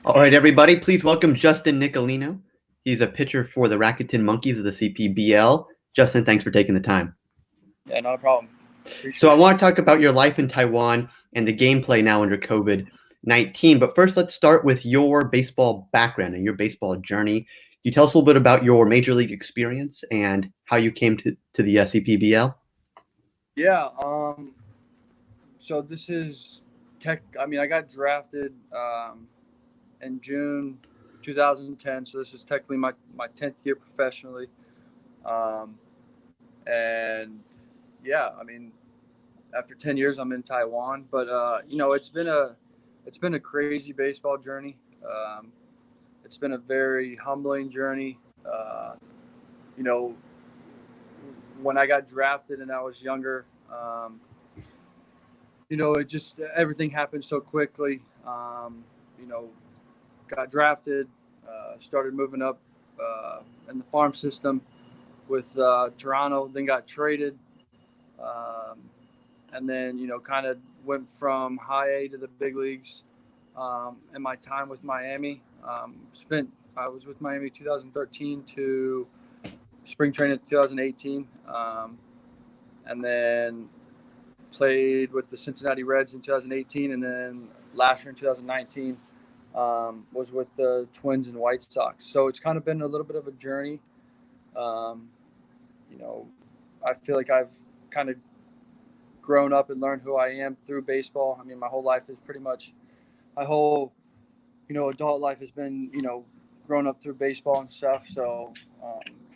All right, everybody, please welcome Justin Nicolino. He's a pitcher for the Rakuten Monkeys of the CPBL. Justin, thanks for taking the time. Yeah, not a problem. So, Appreciate I it. want to talk about your life in Taiwan and the gameplay now under COVID-19. But first, let's start with your baseball background and your baseball journey. Can you tell us a little bit about your major league experience and how you came to the CPBL? Yeah. So this is tech. I mean, I got drafted in June 2010. So this is technically my 10th year professionally. Um, and yeah, I mean, after 10 years, I'm in Taiwan. But it's been a crazy baseball journey. Um, it's been a very humbling journey. You know, when I got drafted and I was younger. It just everything happened so quickly. You know, got drafted, started moving up in the farm system with Toronto, then got traded, um, and then kind of went from high A to the big leagues. In my time with Miami, spent I was with Miami 2013 to spring training 2018, and then played with the Cincinnati Reds in 2018, and then last year in 2019 was with the Twins and White Sox. So it's kind of been a little bit of a journey. Um, you know, I feel like I've kind of grown up and learned who I am through baseball. I mean, my whole life is pretty much my whole adult life has been grown up through baseball and stuff. So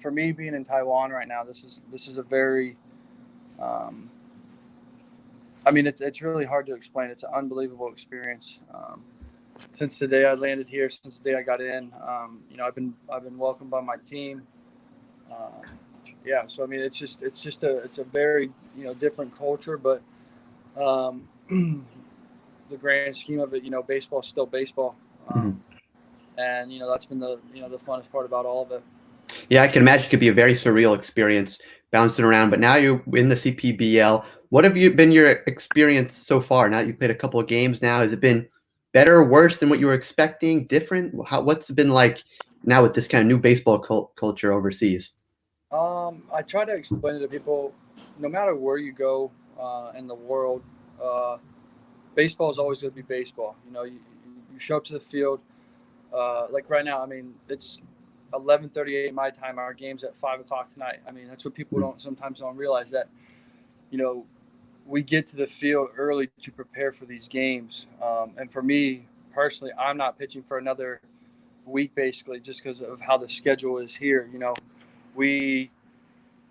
for me, being in Taiwan right now, this is a very um, I mean, it's really hard to explain. It's an unbelievable experience. Since the day I landed here, since the day I got in, I've been welcomed by my team. Um, yeah, so I mean, it's a very different culture, but um, the grand scheme of it, baseball's still baseball, Mhm. and that's been the funnest part about all of it. Yeah, I can imagine it could be a very surreal experience bouncing around. But now you're in the CPBL. What have you been your experience so far? Now that you've played a couple of games now, has it been better, worse than what you were expecting, different? What's it been like now with this kind of new baseball culture overseas? I try to explain it to people, no matter where you go in the world. Uh, Baseball is always going to be baseball. You show up to the field. Like right now, I mean, it's 11:38 my time. Our game's at 5 o'clock tonight. I mean, that's what people Mhm. don't realize that you know we get to the field early to prepare for these games. And for me personally, I'm not pitching for another week basically, just because of how the schedule is here. We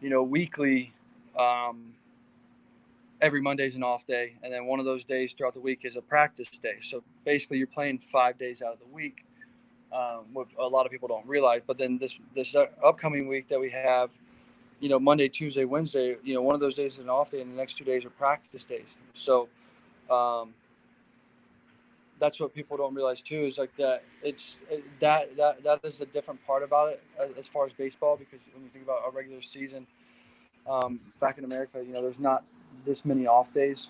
weekly. Um, every Monday's an off day, and then one of those days throughout the week is a practice day. So basically, you're playing 5 days out of the week, what a lot of people don't realize. But then this upcoming week that we have, Monday, Tuesday, Wednesday, one of those days is an off day, and the next 2 days are practice days. So um, that's what people don't realize too, is like that that is a different part about it as far as baseball, because when you think about a regular season back in America, there's not this many off days.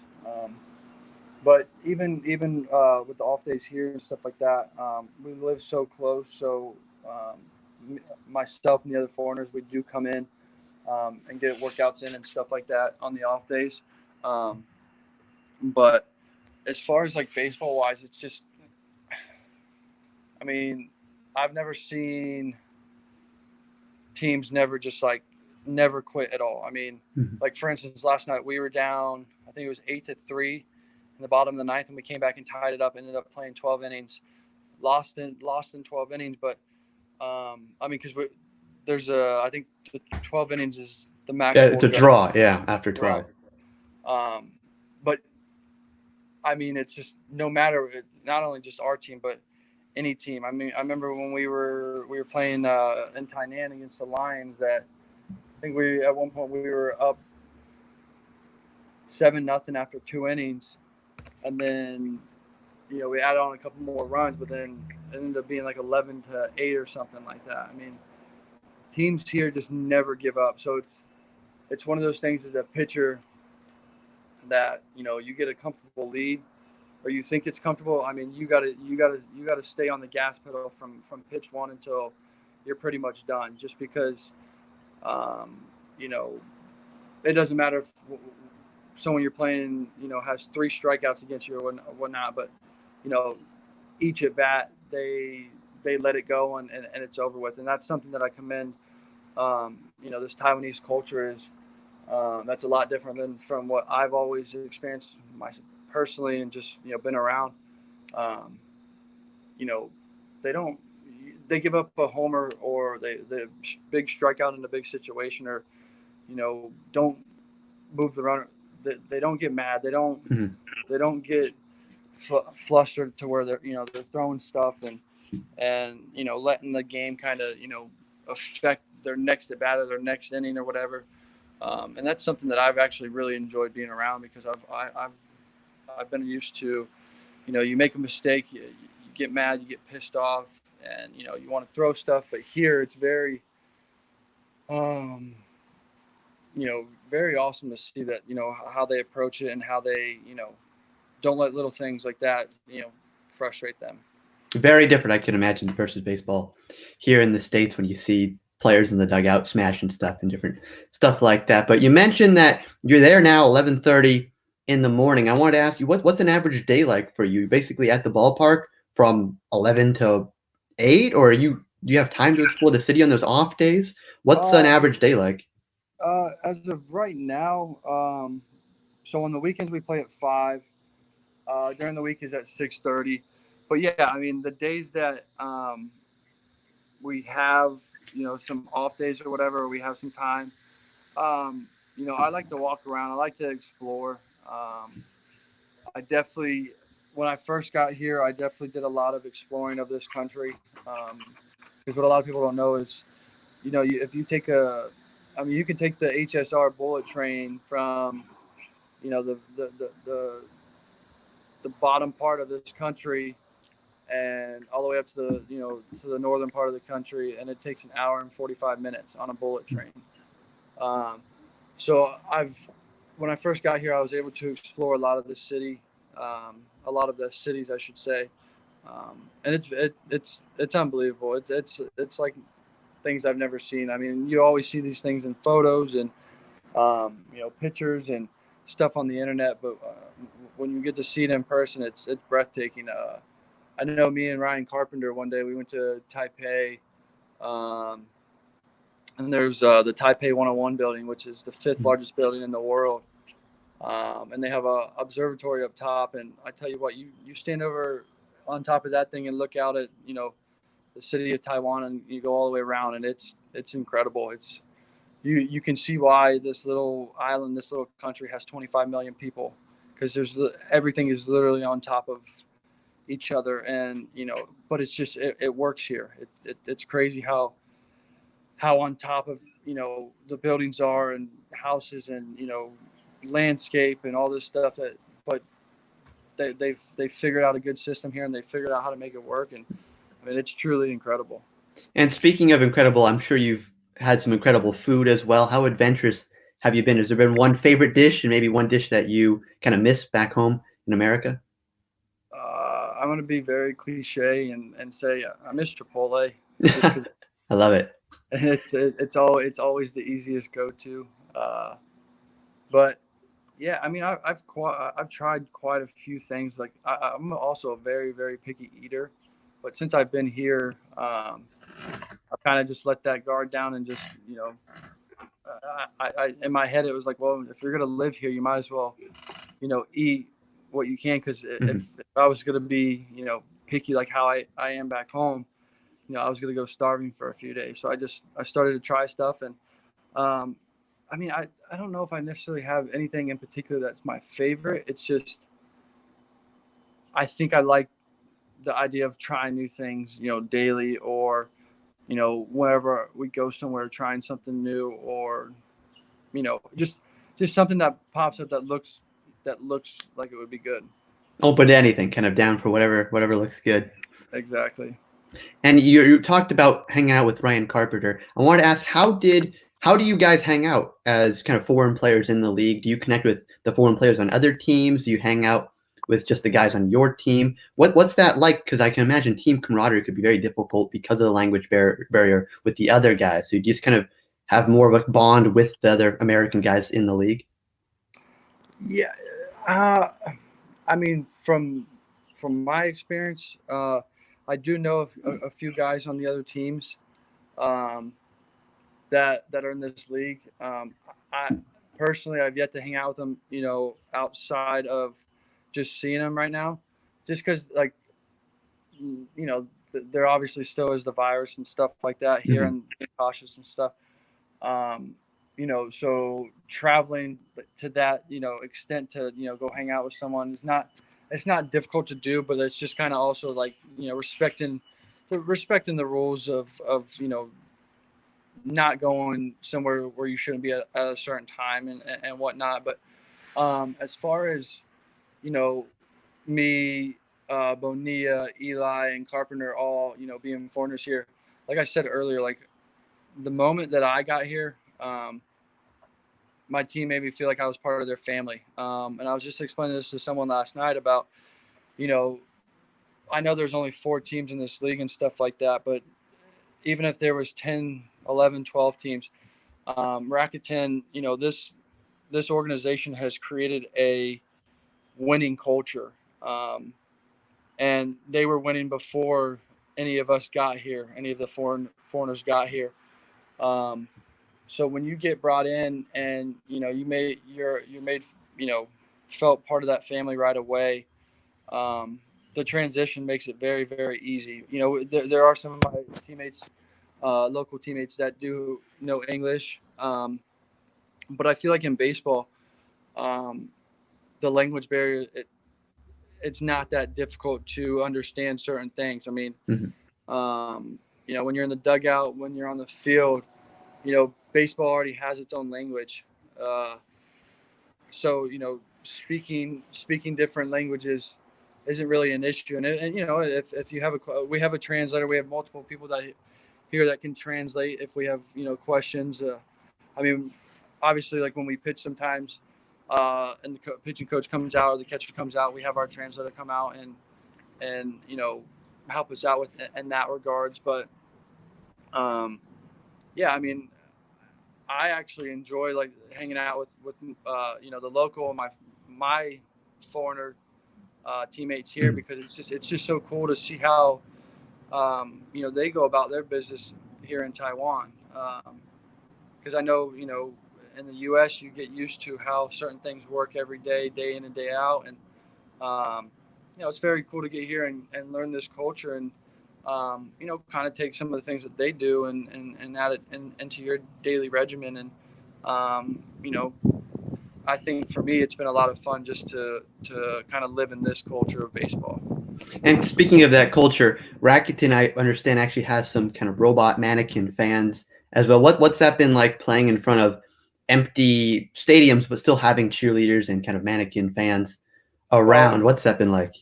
But even with the off days here and stuff like that, we live so close. So myself and the other foreigners, we do come in and get workouts in and stuff like that on the off days. Um, but as far as like baseball wise, it's just, I mean, I've never seen teams never quit at all. I mean, Mhm. like for instance, last night we were down, I think it was 8-3 in the bottom of the ninth, and we came back and tied it up. Ended up playing 12 innings, lost in 12 innings. But I mean, because there's I think the 12 innings is the max Yeah, we'll it's a go. draw. Yeah, after Right. 12. But I mean, it's just no matter, not only just our team, but any team. I mean, I remember when we were playing in Tainan against the Lions, that I think we at one point we were up 7-0 after 2 innings, and then we added on a couple more runs, but then it ended up being like 11-8 or something like that. I mean, teams here just never give up. So it's one of those things as a pitcher that you get a comfortable lead, or you think it's comfortable, I mean, you gotta stay on the gas pedal from pitch one until you're pretty much done. Just because, um, you know, it doesn't matter if someone you're playing, has three strikeouts against you or whatnot, but you know, each at bat they let it go and it's over with, and that's something that I commend. This Taiwanese culture is that's a lot different than from what I've always experienced personally and just been around. Um, you know, they don't they give up a homer or they big strikeout in a big situation or don't move the runner. They don't get mad. They don't Mhm. they don't get flustered to where they're throwing stuff and letting the game kind of affect their next at bat or their next inning or whatever. And that's something that I've actually really enjoyed being around because I've been used to, you make a mistake, you get mad, you get pissed off, and you want to throw stuff. But here it's very, um, very awesome to see that how they approach it and how they don't let little things like that frustrate them. Very different, I can imagine, versus baseball here in the States when you see players in the dugout smashing stuff and different stuff like that. But you mentioned that you're there now 11:30 in the morning. I wanted to ask you what's an average day like for you? Basically at the ballpark from 11 to 8, or do you have time to explore the city on those off days? What's an Uh, average day like? as of right now, so on the weekends we play at 5. During the week is at 6:30. But yeah, I mean the days that we have some off days or whatever, we have some time. I like to walk around. I like to explore. I definitely, when I first got here, I definitely did a lot of exploring of this country. Because what a lot of people don't know is, if you take you can take the HSR bullet train from, the bottom part of this country and all the way up to the northern part of the country, and it takes an hour and 45 minutes on a bullet train. Um, so when I first got here, I was able to explore a lot of the city, a lot of the cities, I should say, and it's unbelievable. It's like things I've never seen. I mean, you always see these things in photos and pictures and stuff on the internet, but when you get to see it in person, it's breathtaking. I know me and Ryan Carpenter one day we went to Taipei, um, and there's the Taipei 101 building, which is the fifth largest building in the world, and they have a observatory up top. And I tell you what, you stand over on top of that thing and look out at the city of Taiwan, and you go all the way around, and it's incredible. You can see why this little island, this little country has 25 million people, because everything is literally on top of each other, and but it's just it works here. It's crazy how on top of the buildings are and houses and landscape and all this stuff that but they've figured out a good system here, and they figured out how to make it work, and I mean it's truly incredible. And speaking of incredible, I'm sure you've had some incredible food as well. How adventurous have you been? Has there been one favorite dish and maybe one dish that you kind of miss back home in America? I'm going to be very cliche and say I miss Chipotle just because I love it. it's always the easiest go to. But yeah, I mean I've tried quite a few things. Like I'm also a very very picky eater, but since I've been here, I kind of just let that guard down and just I in my head it was like, well, if you're gonna live here, you might as well eat what you can, because Mhm. if I was gonna be picky like how I am back home, I was gonna go starving for a few days. So I started to try stuff, and um, I mean I don't know if I necessarily have anything in particular that's my favorite. It's just I think I like the idea of trying new things, daily, or whenever we go somewhere, trying something new, or just something that pops up that looks like it would be good. Open to anything, kind of down for whatever looks good. Exactly. And you talked about hanging out with Ryan Carpenter. I wanted to ask, how do you guys hang out as kind of foreign players in the league? Do you connect with the foreign players on other teams? Do you hang out with just the guys on your team. What's that like? Because I can imagine team camaraderie could be very difficult because of the language barrier with the other guys. So you just kind of have more of a bond with the other American guys in the league. Yeah, uh, I mean, from my experience, I do know a few guys on the other teams um, that are in this league. I personally, I've yet to hang out with them, outside of just seeing them right now, just because like there obviously still is the virus and stuff like that here, Hmm. and cautious and stuff. Um, so traveling to that extent to go hang out with someone is not, it's not difficult to do, but it's just kind of also like respecting the rules of not going somewhere where you shouldn't be at a certain time and whatnot. But as far as you know, me, Bonilla, Eli, and Carpenter all being foreigners here. Like I said earlier, like the moment that I got here, my team made me feel like I was part of their family. And I was just explaining this to someone last night about, you know, I know there's only 4 teams in this league and stuff like that, but even if there was 10, 11, 12 teams, Rakuten, this organization has created a winning culture. And they were winning before any of us got here, any of the foreigners got here. Um, so when you get brought in and you're made felt part of that family right away, um, the transition makes it very very easy. There are some of my teammates, local teammates that do know English, but I feel like in baseball, um, the language barrier, it's not that difficult to understand certain things. I mean, Hmm. when you're in the dugout, when you're on the field, baseball already has its own language. Uh, so speaking different languages isn't really an issue. And if you have we have a translator, we have multiple people that here that can translate if we have questions. I mean, obviously, like when we pitch sometimes, and the pitching coach comes out or the catcher comes out, we have our translator come out and help us out with in that regards. But um, yeah, I mean, I actually enjoy like hanging out with the local my foreigner teammates here, Hmm. because it's just so cool to see how they go about their business here in Taiwan. Because I know in the U.S. you get used to how certain things work every day, day in and day out, and um, it's very cool to get here and learn this culture and kind of take some of the things that they do and add it into your daily regimen. And you know, I think for me, it's been a lot of fun just to kind of live in this culture of baseball. And speaking of that culture, Rakuten, I understand, actually has some kind of robot mannequin fans as well. What's that been like playing in front of empty stadiums, but still having cheerleaders and kind of mannequin fans Well, around? What's that been like?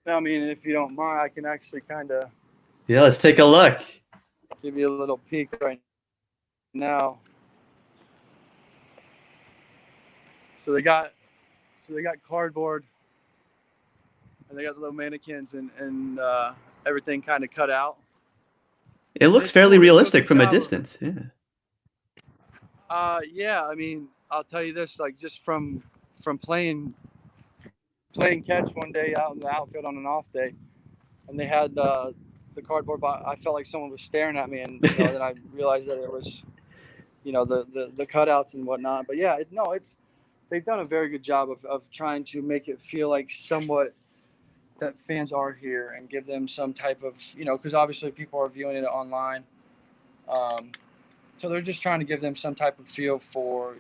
I mean, if you don't mind, I can actually kind of Yeah, let's take a look. give you a little peek right now. So they got cardboard, and they got the little mannequins and everything kind of cut out. It And looks it's fairly cool. They do a realistic good from a job of. distance. Yeah. Yeah. I mean, I'll tell you this, like just from playing catch one day out in the outfield on an off day, and they had the cardboard box. I felt like someone was staring at me, and then I realized that it was the cutouts and whatnot. But yeah, no, it's they've done a very good job of trying to make it feel like somewhat that fans are here and give them some type of because obviously people are viewing it online. Um, so they're just trying to give them some type of feel for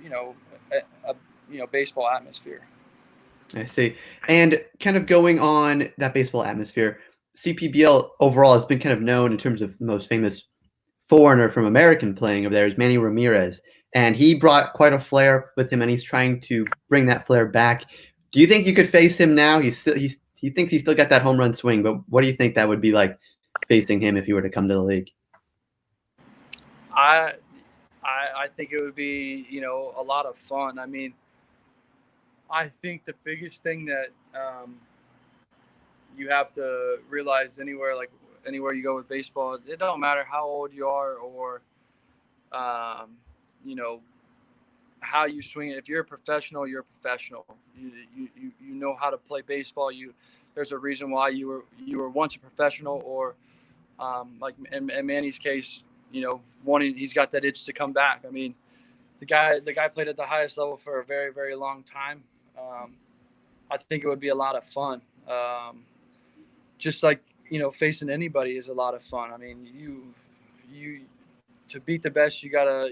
a baseball atmosphere. I see. And kind of going on that baseball atmosphere, CPBL overall has been kind of known in terms of the most famous foreigner from American playing over there is Manny Ramirez. And he brought quite a flair with him, and he's trying to bring that flair back. Do you think you could face him now? He thinks he's still got that home run swing, but what do you think that would be like facing him if he were to come to the league? I I think it would be a lot of fun. I mean, I think the biggest thing that you have to realize anywhere you go with baseball, it don't matter how old you are or um, you know how you swing it. If you're a professional, you're a professional. You know how to play baseball. There's a reason why you were once a professional, or like in Manny's case, he's got that itch to come back. I mean, the guy played at the highest level for a very very long time. Um, I think it would be a lot of fun. Just like facing anybody is a lot of fun. I mean, you to beat the best, you gotta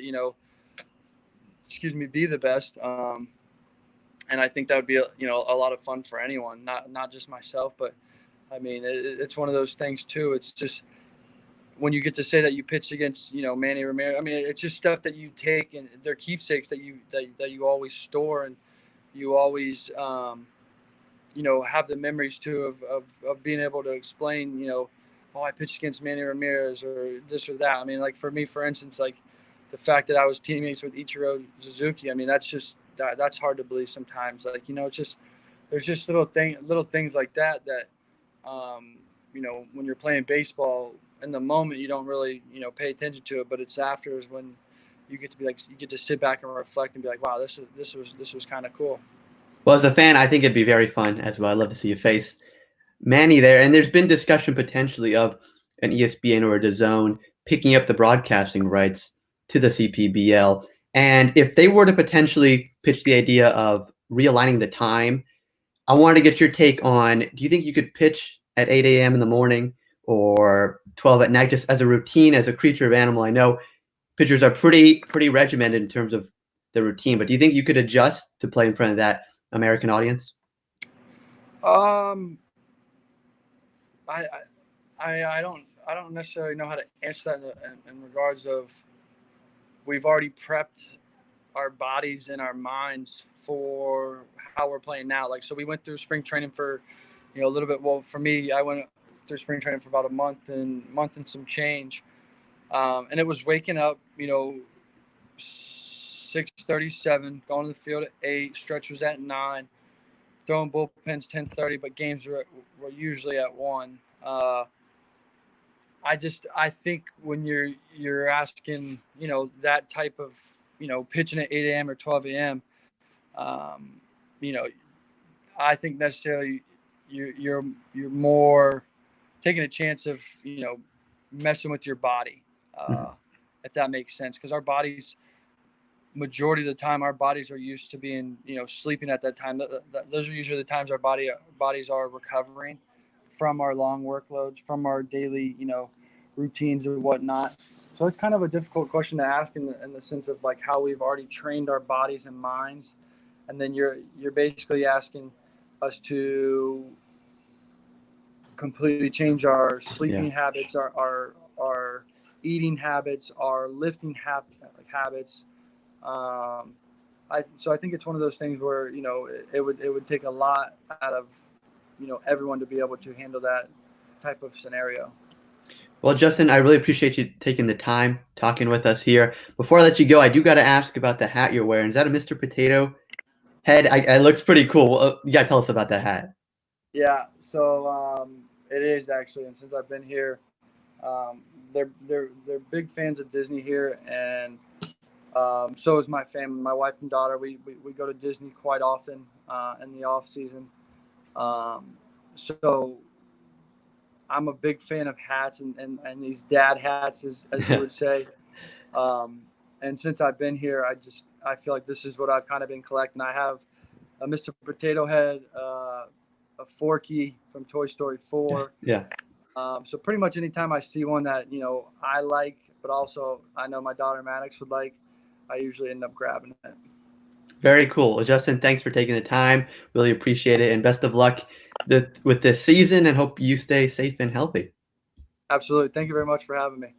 be the best. And I think that would be a lot of fun for anyone, not just myself, but I mean it's one of those things too. It's just when you get to say that you pitched against Manny Ramirez. I mean, it's just stuff that you take and they're keepsakes that you always store, and you always have the memories too of being able to explain, oh, I pitched against Manny Ramirez or this or that. I mean, like for me, for instance, like the fact that I was teammates with Ichiro Suzuki. I mean, that's hard to believe sometimes. Like, it's just there's just little things like that when you're playing baseball in the moment you don't really pay attention to it, but it's after is when you get to be like you get to sit back and reflect and be like, wow, this was kind of cool. Well, as a fan, I think it'd be very fun as well. I'd love to see you face Manny there. And there's been discussion potentially of an ESPN or a DAZN picking up the broadcasting rights to the CPBL. And if they were to potentially pitch the idea of realigning the time, I wanted to get your take on, do you think you could pitch at 8 a.m. in the morning or 12 at night just as a routine, as a creature of animal? I know pitchers are pretty regimented in terms of the routine, but do you think you could adjust to play in front of that American audience? Um, I I don't necessarily know how to answer that in regards of we've already prepped our bodies and our minds for how we're playing now. Like, so we went through spring training for, a little bit. Well, for me, I went through spring training for about a month and some change. And it was waking up, 6:37, going to the field at 8, stretch was at 9, throwing bullpens 10:30, but games were usually at 1. I think when you're asking, that type of, pitching at 8 a.m. or 12 a.m., um, you know, I think necessarily you're more taking a chance of, messing with your body, Mhm. if that makes sense, because our bodies, majority of the time, our bodies are used to being, sleeping at that time. Those are usually the times our bodies are recovering from our long workloads, from our daily, routines and whatnot. So it's kind of a difficult question to ask in the sense of like how we've already trained our bodies and minds, and then you're basically asking us to completely change our Yeah. sleeping habits, our eating habits, our lifting habits. Um, so I think it's one of those things where it would take a lot out of everyone to be able to handle that type of scenario. Well, Justin, I really appreciate you taking the time talking with us here. Before I let you go, I do got to ask about the hat you're wearing. Is that a Mr. Potato head? It looks pretty cool. You got to tell us about that hat. Yeah, so it is actually, and since I've been here, they're big fans of Disney here, and so is my family, my wife and daughter. We go to Disney quite often in the off season. So I'm a big fan of hats and these dad hats, as you would say. Um, and since I've been here, I feel like this is what I've kind of been collecting. I have a Mr. Potato Head, a Forky from Toy Story 4. Yeah. So pretty much anytime I see one that I like, but also I know my daughter Maddox would like, I usually end up grabbing it. Very cool. Well, Justin, thanks for taking the time. Really appreciate it. And best of luck with this season and hope you stay safe and healthy. Absolutely. Thank you very much for having me.